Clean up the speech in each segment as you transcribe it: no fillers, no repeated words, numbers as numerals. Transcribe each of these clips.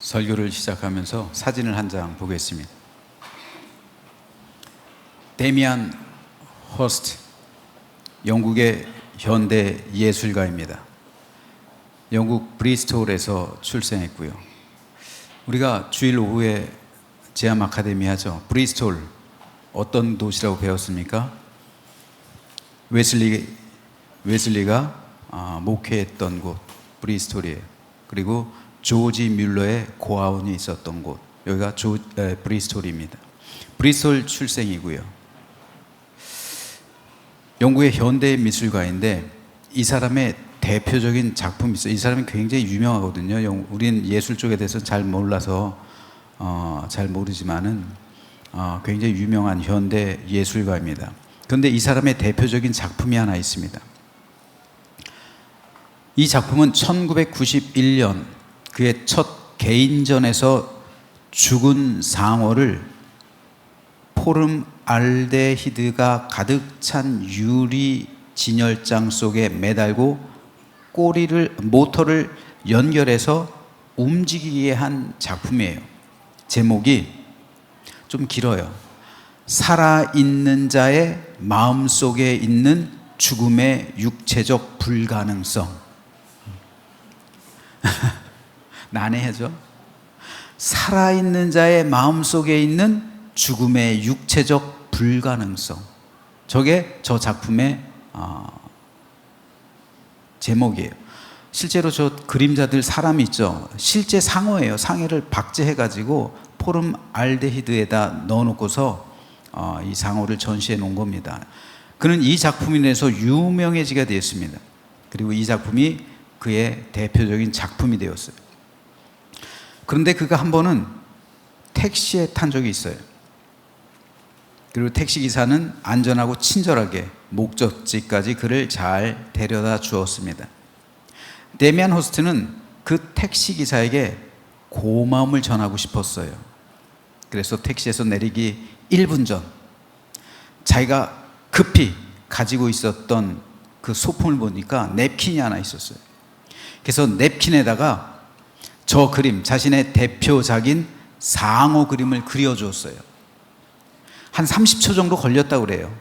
설교를 시작하면서 사진을 한 장 보겠습니다. 데미안 허스트, 영국의 현대 예술가입니다. 영국 브리스톨에서 출생했고요. 우리가 주일 오후에 제암 아카데미 하죠. 브리스톨 어떤 도시라고 배웠습니까? 웨슬리가 목회했던 곳 브리스톨이에요. 그리고 조지 뮬러의 고아원이 있었던 곳, 여기가 브리스톨입니다. 브리스톨 출생이고요. 영국의 현대 미술가인데 이 사람의 대표적인 작품이 있어요. 이 사람이 굉장히 유명하거든요. 우리는 예술 쪽에 대해서 잘 몰라서 잘 모르지만은 굉장히 유명한 현대 예술가입니다. 그런데 이 사람의 대표적인 작품이 하나 있습니다. 이 작품은 1991년 그의 첫 개인전에서 죽은 상어를 포름 알데히드가 가득 찬 유리 진열장 속에 매달고 모터를 연결해서 움직이게 한 작품이에요. 제목이 좀 길어요. 살아있는 자의 마음속에 있는 죽음의 육체적 불가능성. 난해하죠? 살아있는 자의 마음속에 있는 죽음의 육체적 불가능성. 저게 저 작품의 제목이에요. 실제로 저 그림자들 사람이 있죠. 실제 상어예요. 상어를 박제해가지고 포름 알데히드에다 넣어놓고서 이 상어를 전시해 놓은 겁니다. 그는 이 작품에 대해서 유명해지게 되었습니다. 그리고 이 작품이 그의 대표적인 작품이 되었어요. 그런데 그가 한 번은 택시에 탄 적이 있어요. 그리고 택시기사는 안전하고 친절하게 목적지까지 그를 잘 데려다 주었습니다. 데미안 호스트는 그 택시기사에게 고마움을 전하고 싶었어요. 그래서 택시에서 내리기 1분 전 자기가 급히 가지고 있었던 그 소품을 보니까 냅킨이 하나 있었어요. 그래서 냅킨에다가 저 그림, 자신의 대표작인 상어 그림을 그려주었어요. 한 30초 정도 걸렸다고 그래요.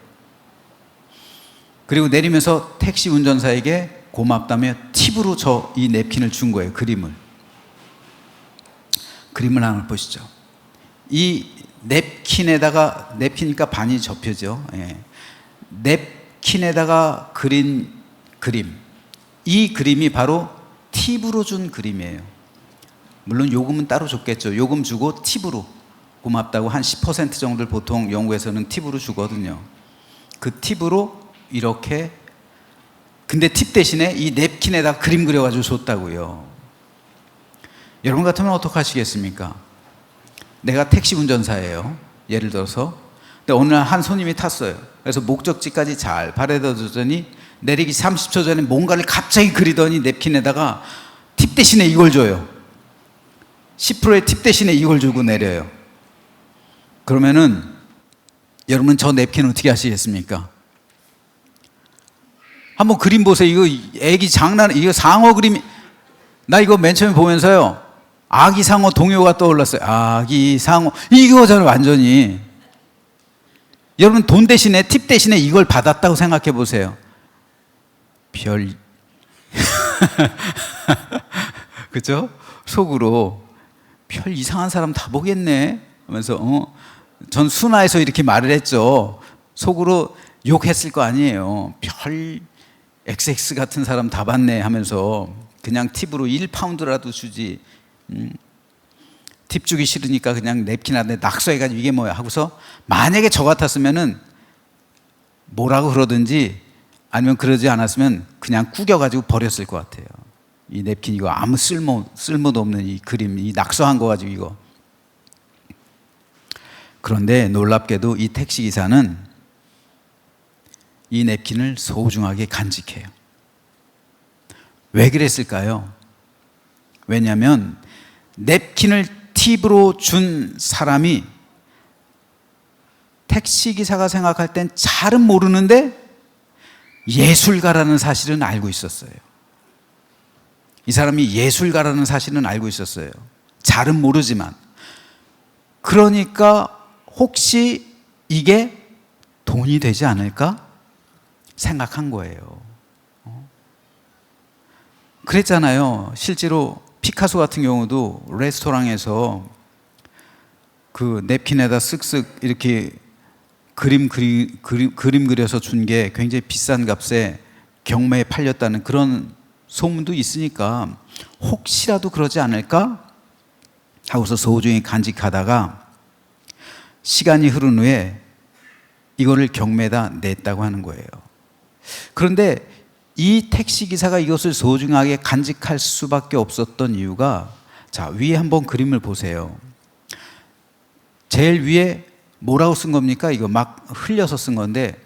그리고 내리면서 택시 운전사에게 고맙다며 팁으로 이 냅킨을 준 거예요. 그림을 하나 보시죠. 이 냅킨이니까 반이 접혀져. 예. 냅킨에다가 그린 그림, 이 그림이 바로 팁으로 준 그림이에요. 물론 요금은 따로 줬겠죠. 요금 주고 팁으로 고맙다고 한 10% 정도를 보통 영국에서는 팁으로 주거든요. 그 팁으로 이렇게, 근데 팁 대신에 이 냅킨에다 그림 그려가지고 줬다고요. 여러분 같으면 어떻게 하시겠습니까? 내가 택시 운전사예요. 예를 들어서. 근데 어느 날 한 손님이 탔어요. 그래서 목적지까지 잘 바래다 줬더니 내리기 30초 전에 뭔가를 갑자기 그리더니 냅킨에다가 팁 대신에 이걸 줘요. 10%의 팁 대신에 이걸 주고 내려요. 그러면은 여러분 저 냅킨 어떻게 하시겠습니까? 한번 그림 보세요. 이거 애기 이거 상어 그림이, 나 이거 맨 처음에 보면서요, 아기 상어 동요가 떠올랐어요. 아기 상어, 이거잖아요. 완전히. 여러분 돈 대신에, 팁 대신에 이걸 받았다고 생각해 보세요. 그죠? 속으로 별 이상한 사람 다 보겠네 하면서 전 순화해서 이렇게 말을 했죠. 속으로 욕했을 거 아니에요. 별 XX 같은 사람 다 봤네 하면서 그냥 팁으로 1파운드라도 주지. 팁 주기 싫으니까 그냥 냅킨 안에 낙서해가지고 이게 뭐야 하고서, 만약에 저 같았으면은 뭐라고 그러든지 아니면 그러지 않았으면 그냥 구겨가지고 버렸을 것 같아요. 이 냅킨 이거 아무 쓸모도 없는 이 그림, 이 낙서한 거 가지고 이거. 그런데 놀랍게도 이 택시기사는 이 냅킨을 소중하게 간직해요. 왜 그랬을까요? 왜냐하면 냅킨을 팁으로 준 사람이 택시기사가 생각할 땐 잘은 모르는데 예술가라는 사실은 알고 있었어요. 이 사람이 예술가라는 사실은 알고 있었어요. 잘은 모르지만. 그러니까 혹시 이게 돈이 되지 않을까 생각한 거예요. 그랬잖아요. 실제로 피카소 같은 경우도 레스토랑에서 그 냅킨에다 쓱쓱 이렇게 그림 그려서 준 게 굉장히 비싼 값에 경매에 팔렸다는 그런 소문도 있으니까 혹시라도 그러지 않을까 하고서 소중히 간직하다가 시간이 흐른 후에 이거를 경매에다 냈다고 하는 거예요. 그런데 이 택시기사가 이것을 소중하게 간직할 수밖에 없었던 이유가, 자, 위에 한번 그림을 보세요. 제일 위에 뭐라고 쓴 겁니까? 이거 막 흘려서 쓴 건데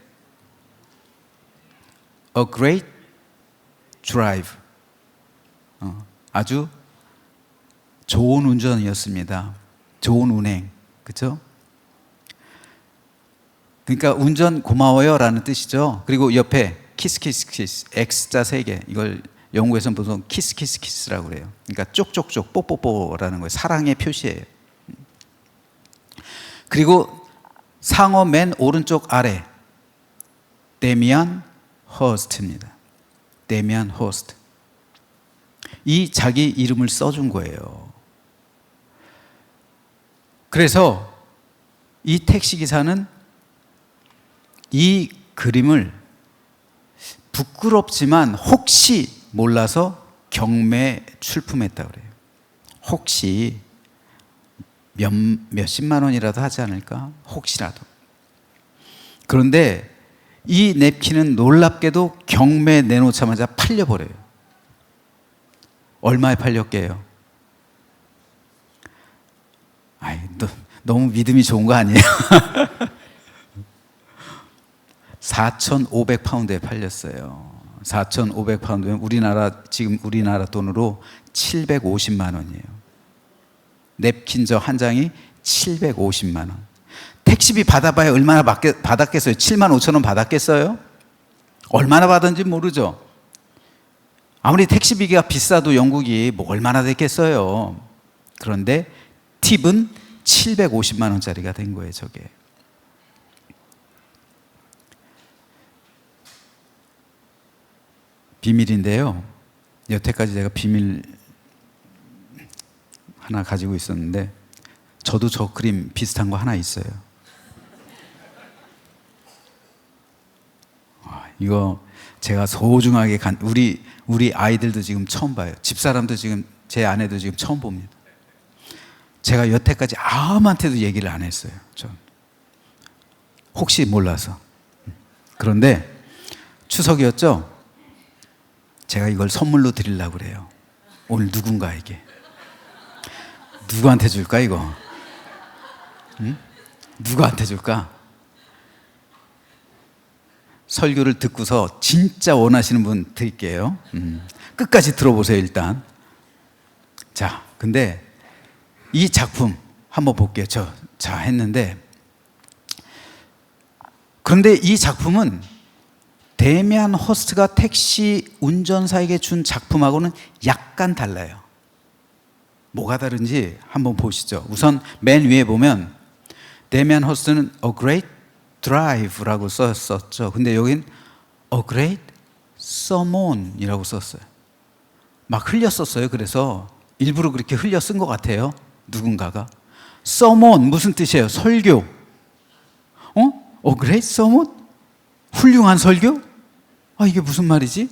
A great drive. 아주 좋은 운전이었습니다. 좋은 운행. 그렇죠? 그러니까 운전 고마워요 라는 뜻이죠. 그리고 옆에 키스 X자 3개, 이걸 영국에서는 보통 키스라고 그래요. 그러니까 쪽쪽쪽 뽀뽀뽀라는 거예요. 사랑의 표시예요. 그리고 상어 맨 오른쪽 아래 데미안 허스트입니다. 데미안 허스트. 이 자기 이름을 써준 거예요. 그래서 이 택시기사는 이 그림을 부끄럽지만 혹시 몰라서 경매에 출품했다고 그래요. 혹시 몇십만 원이라도 하지 않을까? 혹시라도. 그런데 이 냅킨은 놀랍게도 경매에 내놓자마자 팔려버려요. 얼마에 팔렸게요? 아이, 너무 믿음이 좋은 거 아니에요? 4,500파운드에 팔렸어요. 4,500파운드면 지금 우리나라 돈으로 750만 원이에요. 냅킨 저 한 장이 750만 원. 택시비 받아봐야 얼마나 받았겠어요? 7만 5천 원 받았겠어요? 얼마나 받은지 모르죠. 아무리 택시비가 비싸도 영국이 뭐 얼마나 됐겠어요. 그런데 팁은 750만 원짜리가 된 거예요, 저게. 비밀인데요. 여태까지 제가 비밀 하나 가지고 있었는데, 저도 저 그림 비슷한 거 하나 있어요. 이거 제가 소중하게 우리 아이들도 지금 처음 봐요. 집사람도 지금, 제 아내도 지금 처음 봅니다. 제가 여태까지 아무한테도 얘기를 안 했어요. 전 혹시 몰라서. 그런데 추석이었죠? 제가 이걸 선물로 드리려고 그래요. 오늘 누군가에게. 누구한테 줄까 이거? 응? 누구한테 줄까? 설교를 듣고서 진짜 원하시는 분 드릴게요. 끝까지 들어보세요 일단. 자, 근데 이 작품 한번 볼게요. 자 했는데, 그런데 이 작품은 데미안 허스트가 택시 운전사에게 준 작품하고는 약간 달라요. 뭐가 다른지 한번 보시죠. 우선 맨 위에 보면 데미안 허스트는 A Great Drive라고 썼었죠. 근데 여긴 A Great Sermon이라고 썼어요. 막 흘렸었어요. 그래서 일부러 그렇게 흘려 쓴 것 같아요. 누군가가. Sermon 무슨 뜻이에요? 설교. A Great Sermon? 훌륭한 설교? 이게 무슨 말이지?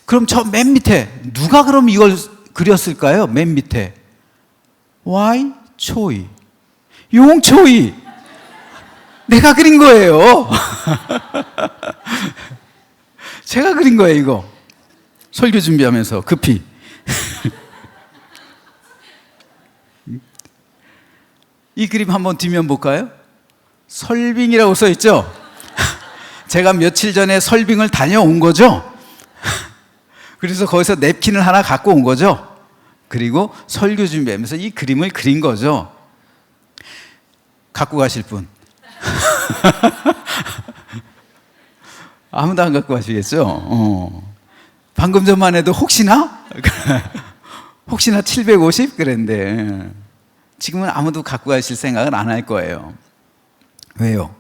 그럼 저 맨 밑에 누가 그럼 이걸 그렸을까요? 맨 밑에 Y 초이, 용초이, 내가 그린 거예요. 제가 그린 거예요. 이거 설교 준비하면서 급히. 이 그림 한번 뒷면 볼까요? 설빙이라고 써 있죠? 제가 며칠 전에 설빙을 다녀온 거죠. 그래서 거기서 냅킨을 하나 갖고 온 거죠. 그리고 설교 준비하면서 이 그림을 그린 거죠. 갖고 가실 분? 아무도 안 갖고 가시겠죠? 방금 전만 해도 혹시나 혹시나 750 그랬는데 지금은 아무도 갖고 가실 생각은 안 할 거예요. 왜요?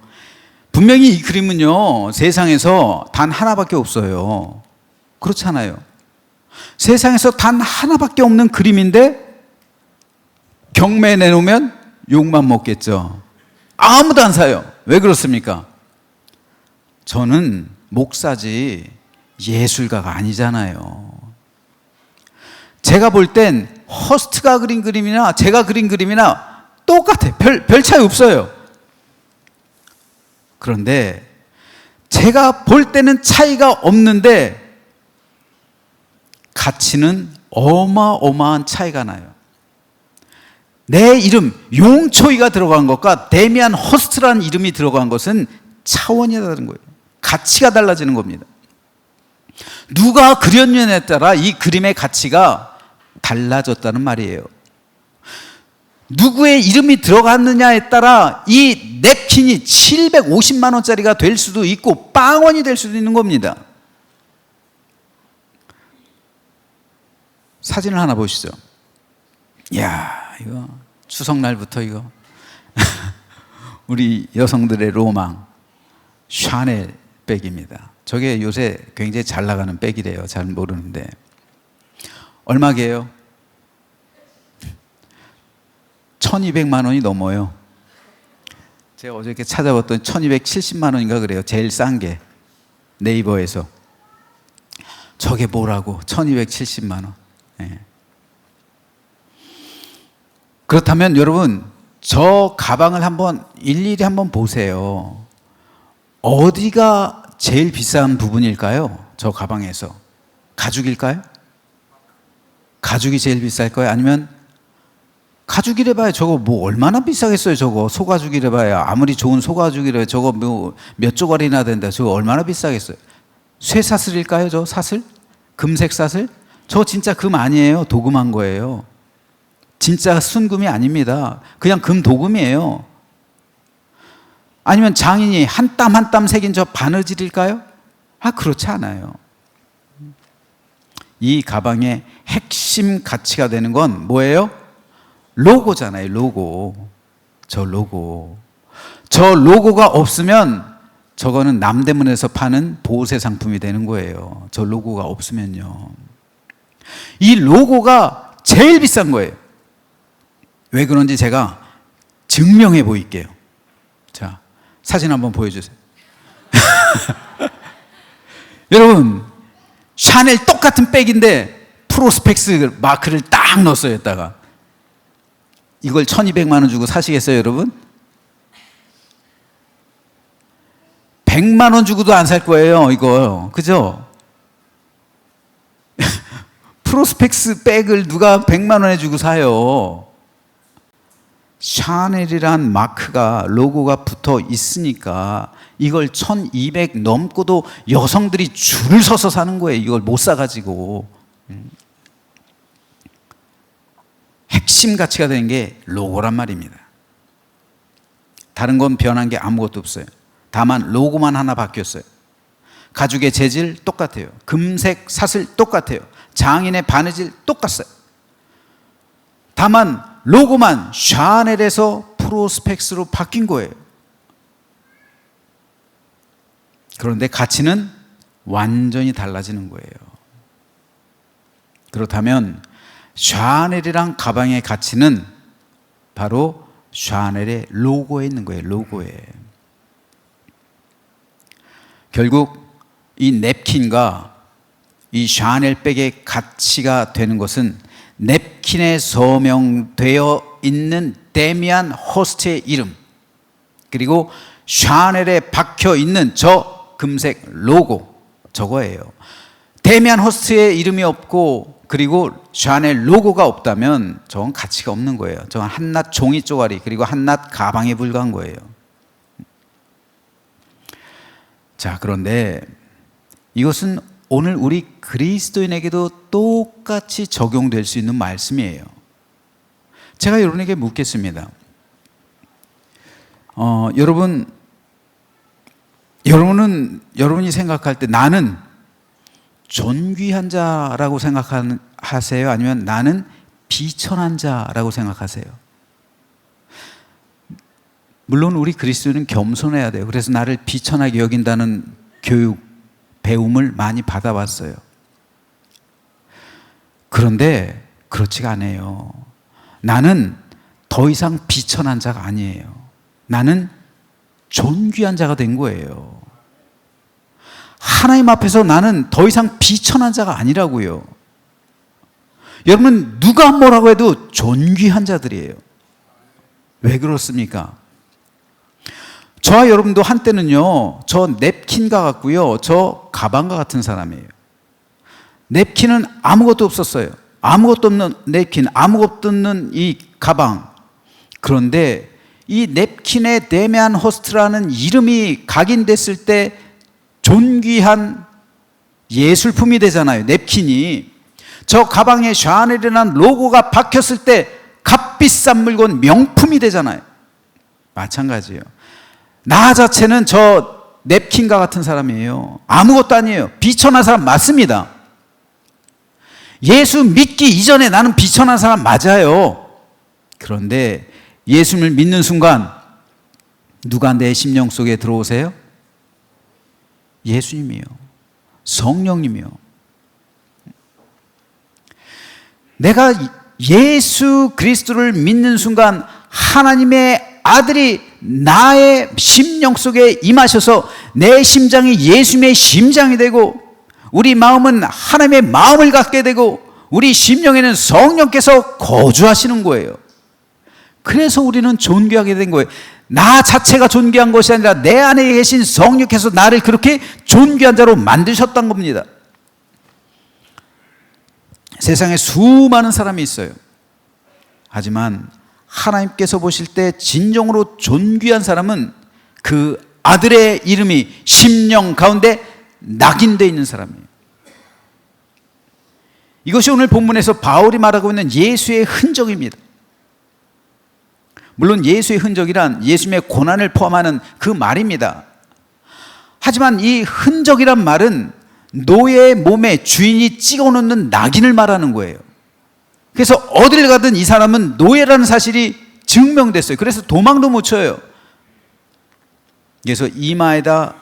분명히 이 그림은요, 세상에서 단 하나밖에 없어요. 그렇잖아요. 세상에서 단 하나밖에 없는 그림인데 경매에 내놓으면 욕만 먹겠죠. 아무도 안 사요. 왜 그렇습니까? 저는 목사지 예술가가 아니잖아요. 제가 볼 땐 허스트가 그린 그림이나 제가 그린 그림이나 똑같아. 별 차이 없어요. 그런데 제가 볼 때는 차이가 없는데 가치는 어마어마한 차이가 나요. 내 이름 용초이가 들어간 것과 데미안 허스트라는 이름이 들어간 것은 차원이 다른 거예요. 가치가 달라지는 겁니다. 누가 그렸느냐에 따라 이 그림의 가치가 달라졌다는 말이에요. 누구의 이름이 들어갔느냐에 따라 이 냅킨이 750만 원짜리가 될 수도 있고 빵원이 될 수도 있는 겁니다. 사진을 하나 보시죠. 이야, 이거 추석날부터 이거 우리 여성들의 로망 샤넬 백입니다. 저게 요새 굉장히 잘 나가는 백이래요. 잘 모르는데 얼마게요? 1200만 원이 넘어요. 제가 어저께 찾아봤더니 1270만 원인가 그래요. 제일 싼 게 네이버에서. 저게 뭐라고 1270만 원. 네. 그렇다면 여러분 저 가방을 한번 일일이 한번 보세요. 어디가 제일 비싼 부분일까요? 저 가방에서 가죽일까요? 가죽이 제일 비쌀까요? 아니면 가죽이래 봐야 저거 뭐 얼마나 비싸겠어요. 저거 소가죽이래 봐야 아무리 좋은 소가죽이래 저거 뭐 몇 조각이나 된다. 저거 얼마나 비싸겠어요. 쇠사슬일까요? 저 사슬? 금색 사슬? 저 진짜 금 아니에요. 도금한 거예요. 진짜 순금이 아닙니다. 그냥 금 도금이에요. 아니면 장인이 한 땀 한 땀 새긴 저 바느질일까요? 그렇지 않아요. 이 가방의 핵심 가치가 되는 건 뭐예요? 로고잖아요. 로고. 저 로고. 저 로고가 없으면 저거는 남대문에서 파는 보세 상품이 되는 거예요. 저 로고가 없으면요. 이 로고가 제일 비싼 거예요. 왜 그런지 제가 증명해 보일게요. 자, 사진 한번 보여주세요. 여러분, 샤넬 똑같은 백인데 프로스펙스 마크를 딱 넣었어요. 여기다가. 이걸 1200만 원 주고 사시겠어요, 여러분? 100만 원 주고도 안 살 거예요, 이거. 그죠? 프로스펙스 백을 누가 100만 원에 주고 사요? 샤넬이란 마크가 로고가 붙어 있으니까 이걸 1200 넘고도 여성들이 줄을 서서 사는 거예요. 이걸 못 사가지고. 핵심 가치가 되는 게 로고란 말입니다. 다른 건 변한 게 아무것도 없어요. 다만 로고만 하나 바뀌었어요. 가죽의 재질 똑같아요. 금색 사슬 똑같아요. 장인의 바느질 똑같아요. 다만 로고만 샤넬에서 프로스펙스로 바뀐 거예요. 그런데 가치는 완전히 달라지는 거예요. 그렇다면 샤넬이랑 가방의 가치는 바로 샤넬의 로고에 있는 거예요. 로고에. 결국 이 냅킨과 이 샤넬 백의 가치가 되는 것은 냅킨에 서명되어 있는 데미안 허스트의 이름, 그리고 샤넬에 박혀 있는 저 금색 로고, 저거예요. 데미안 허스트의 이름이 없고 그리고 샤넬 로고가 없다면 저건 가치가 없는 거예요. 저건 한낱 종이 쪼가리, 그리고 한낱 가방에 불과한 거예요. 자, 그런데 이것은 오늘 우리 그리스도인에게도 똑같이 적용될 수 있는 말씀이에요. 제가 여러분에게 묻겠습니다. 여러분이 생각할 때 나는 존귀한 자라고 생각하세요? 아니면 나는 비천한 자라고 생각하세요? 물론 우리 그리스도인은 겸손해야 돼요. 그래서 나를 비천하게 여긴다는 교육, 배움을 많이 받아왔어요. 그런데 그렇지가 않아요. 나는 더 이상 비천한 자가 아니에요. 나는 존귀한 자가 된 거예요. 하나님 앞에서 나는 더 이상 비천한 자가 아니라고요. 여러분, 누가 뭐라고 해도 존귀한 자들이에요. 왜 그렇습니까? 저와 여러분도 한때는요, 저 냅킨과 같고요, 저 가방과 같은 사람이에요. 냅킨은 아무것도 없었어요. 아무것도 없는 냅킨, 아무것도 없는 이 가방. 그런데 이 냅킨의 데미안 호스트라는 이름이 각인됐을 때 존귀한 예술품이 되잖아요. 냅킨이. 저 가방에 샤넬이라는 로고가 박혔을 때 값비싼 물건, 명품이 되잖아요. 마찬가지예요. 나 자체는 저 냅킨과 같은 사람이에요. 아무것도 아니에요. 비천한 사람 맞습니다. 예수 믿기 이전에 나는 비천한 사람 맞아요. 그런데 예수를 믿는 순간 누가 내 심령 속에 들어오세요? 예수님이요. 성령님이요. 내가 예수 그리스도를 믿는 순간 하나님의 아들이 나의 심령 속에 임하셔서 내 심장이 예수님의 심장이 되고 우리 마음은 하나님의 마음을 갖게 되고 우리 심령에는 성령께서 거주하시는 거예요. 그래서 우리는 존귀하게 된 거예요. 나 자체가 존귀한 것이 아니라 내 안에 계신 성령께서 나를 그렇게 존귀한 자로 만드셨던 겁니다. 세상에 수많은 사람이 있어요. 하지만 하나님께서 보실 때 진정으로 존귀한 사람은 그 아들의 이름이 심령 가운데 낙인되어 있는 사람이에요. 이것이 오늘 본문에서 바울이 말하고 있는 예수의 흔적입니다. 물론 예수의 흔적이란 예수님의 고난을 포함하는 그 말입니다. 하지만 이 흔적이란 말은 노예의 몸에 주인이 찍어놓는 낙인을 말하는 거예요. 그래서 어딜 가든 이 사람은 노예라는 사실이 증명됐어요. 그래서 도망도 못 쳐요. 그래서 이마에다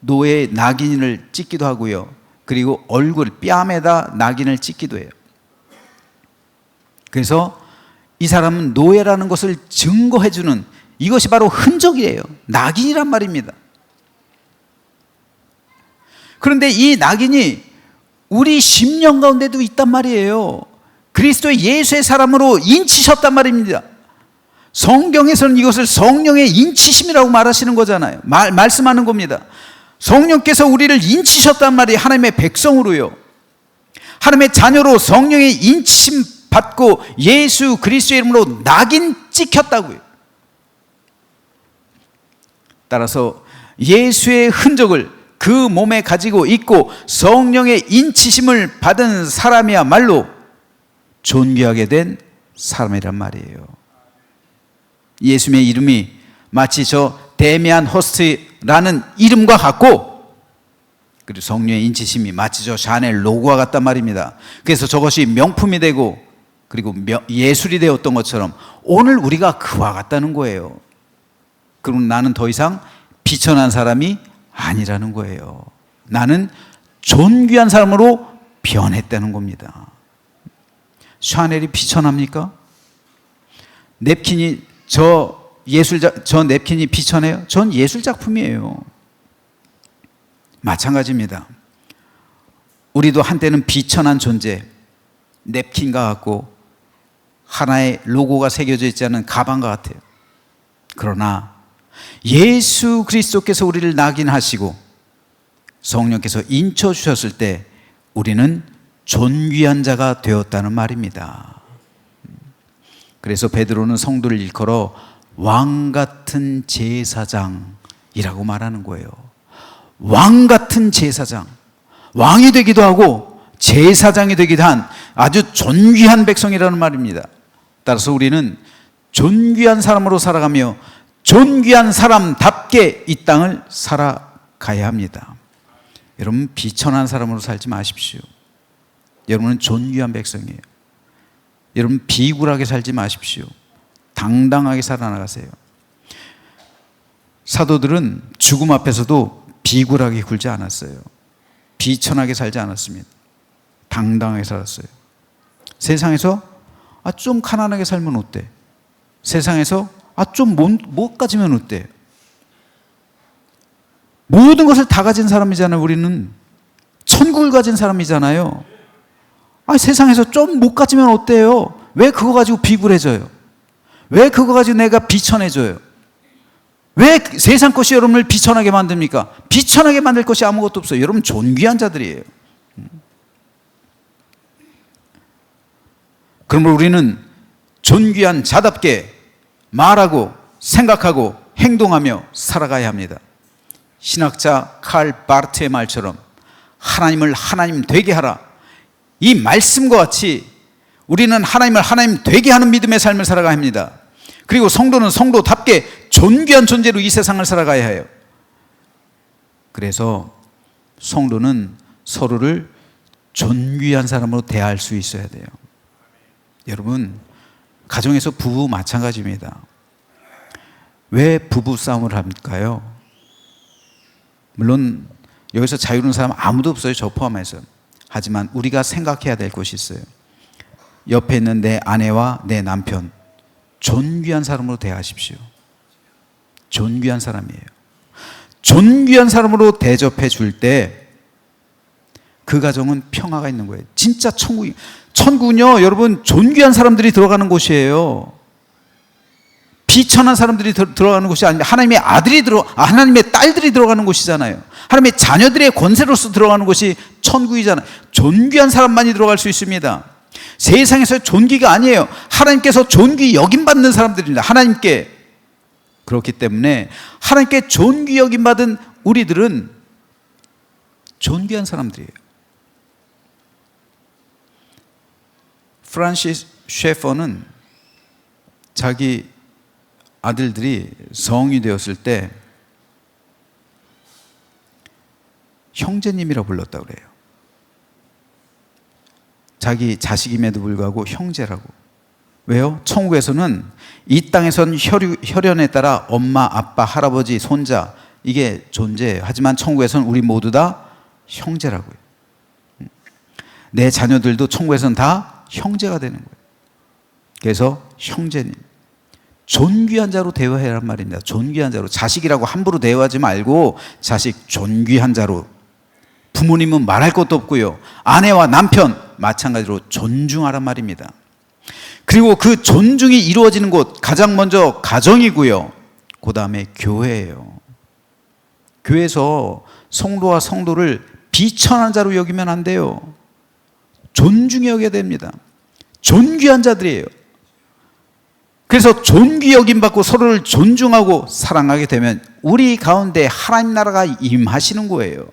노예의 낙인을 찍기도 하고요. 그리고 얼굴, 뺨에다 낙인을 찍기도 해요. 그래서 이 사람은 노예라는 것을 증거해주는 이것이 바로 흔적이에요. 낙인이란 말입니다. 그런데 이 낙인이 우리 심령 가운데도 있단 말이에요. 그리스도의 예수의 사람으로 인치셨단 말입니다. 성경에서는 이것을 성령의 인치심이라고 말하시는 거잖아요. 말씀하는 겁니다. 성령께서 우리를 인치셨단 말이 하나님의 백성으로요. 하나님의 자녀로 성령의 인치심 받고 예수 그리스도의 이름으로 낙인 찍혔다고요. 따라서 예수의 흔적을 그 몸에 가지고 있고 성령의 인치심을 받은 사람이야말로 존귀하게 된 사람이란 말이에요. 예수님의 이름이 마치 저 데미안 호스트라는 이름과 같고 그리고 성령의 인치심이 마치 저 샤넬 로고와 같단 말입니다. 그래서 저것이 명품이 되고 그리고 예술이 되었던 것처럼 오늘 우리가 그와 같다는 거예요. 그럼 나는 더 이상 비천한 사람이 아니라는 거예요. 나는 존귀한 사람으로 변했다는 겁니다. 샤넬이 비천합니까? 냅킨이 저 냅킨이 비천해요? 전 예술 작품이에요. 마찬가지입니다. 우리도 한때는 비천한 존재, 냅킨과 같고 하나의 로고가 새겨져 있지 않은 가방과 같아요. 그러나 예수 그리스도께서 우리를 낙인하시고 성령께서 인쳐주셨을 때 우리는 존귀한 자가 되었다는 말입니다. 그래서 베드로는 성도를 일컬어 왕 같은 제사장이라고 말하는 거예요. 왕 같은 제사장. 왕이 되기도 하고 제사장이 되기도 한 아주 존귀한 백성이라는 말입니다. 따라서 우리는 존귀한 사람으로 살아가며 존귀한 사람답게 이 땅을 살아가야 합니다. 여러분 비천한 사람으로 살지 마십시오. 여러분은 존귀한 백성이에요. 여러분 비굴하게 살지 마십시오. 당당하게 살아나가세요. 사도들은 죽음 앞에서도 비굴하게 굴지 않았어요. 비천하게 살지 않았습니다. 당당하게 살았어요. 세상에서 좀 가난하게 살면 어때? 세상에서 좀 못 가지면 어때? 모든 것을 다 가진 사람이잖아요. 우리는 천국을 가진 사람이잖아요. 세상에서 좀 못 가지면 어때요? 왜 그거 가지고 비굴해져요? 왜 그거 가지고 내가 비천해져요? 왜 세상 것이 여러분을 비천하게 만듭니까? 비천하게 만들 것이 아무것도 없어요. 여러분 존귀한 자들이에요. 그러므로 우리는 존귀한 자답게 말하고 생각하고 행동하며 살아가야 합니다. 신학자 칼 바르트의 말처럼 하나님을 하나님 되게 하라. 이 말씀과 같이 우리는 하나님을 하나님 되게 하는 믿음의 삶을 살아가야 합니다. 그리고 성도는 성도답게 존귀한 존재로 이 세상을 살아가야 해요. 그래서 성도는 서로를 존귀한 사람으로 대할 수 있어야 돼요. 여러분, 가정에서 부부 마찬가지입니다. 왜 부부 싸움을 할까요? 물론 여기서 자유로운 사람 아무도 없어요. 저 포함해서. 하지만 우리가 생각해야 될 것이 있어요. 옆에 있는 내 아내와 내 남편, 존귀한 사람으로 대하십시오. 존귀한 사람이에요. 존귀한 사람으로 대접해 줄 때 그 가정은 평화가 있는 거예요. 진짜 천국은요, 여러분 존귀한 사람들이 들어가는 곳이에요. 비천한 사람들이 들어가는 곳이 아니라 하나님의 하나님의 딸들이 들어가는 곳이잖아요. 하나님의 자녀들의 권세로서 들어가는 곳이 천국이잖아요. 존귀한 사람만이 들어갈 수 있습니다. 세상에서 존귀가 아니에요. 하나님께서 존귀 여김받는 사람들입니다. 하나님께. 그렇기 때문에 하나님께 존귀 여김받은 우리들은 존귀한 사람들이에요. 프란시스 셰퍼는 자기 아들들이 성이 되었을 때 형제님이라 불렀다고 그래요. 자기 자식임에도 불구하고 형제라고. 왜요? 천국에서는 이 땅에선 혈연에 따라 엄마, 아빠, 할아버지, 손자 이게 존재해요. 하지만 천국에서는 우리 모두 다 형제라고요. 내 자녀들도 천국에서는 다 형제가 되는 거예요. 그래서 형제님, 존귀한 자로 대화해란 말입니다. 존귀한 자로. 자식이라고 함부로 대화하지 말고 자식 존귀한 자로. 부모님은 말할 것도 없고요. 아내와 남편 마찬가지로 존중하란 말입니다. 그리고 그 존중이 이루어지는 곳 가장 먼저 가정이고요. 그 다음에 교회예요. 교회에서 성도와 성도를 비천한 자로 여기면 안 돼요. 존중히 여겨야 됩니다. 존귀한 자들이에요. 그래서 존귀 여김받고 서로를 존중하고 사랑하게 되면 우리 가운데 하나님 나라가 임하시는 거예요.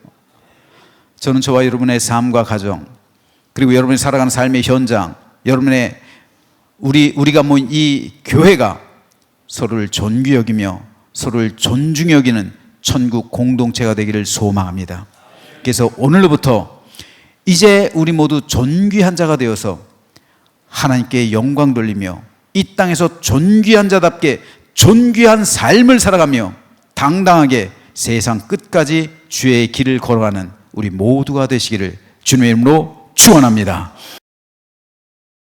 저는 저와 여러분의 삶과 가정, 그리고 여러분이 살아가는 삶의 현장, 여러분의 우리가 모인 이 교회가 서로를 존귀 여기며 서로를 존중히 여기는 천국 공동체가 되기를 소망합니다. 그래서 오늘로부터 이제 우리 모두 존귀한 자가 되어서 하나님께 영광 돌리며 이 땅에서 존귀한 자답게 존귀한 삶을 살아가며 당당하게 세상 끝까지 주의 길을 걸어가는 우리 모두가 되시기를 주님의 이름으로 축원합니다.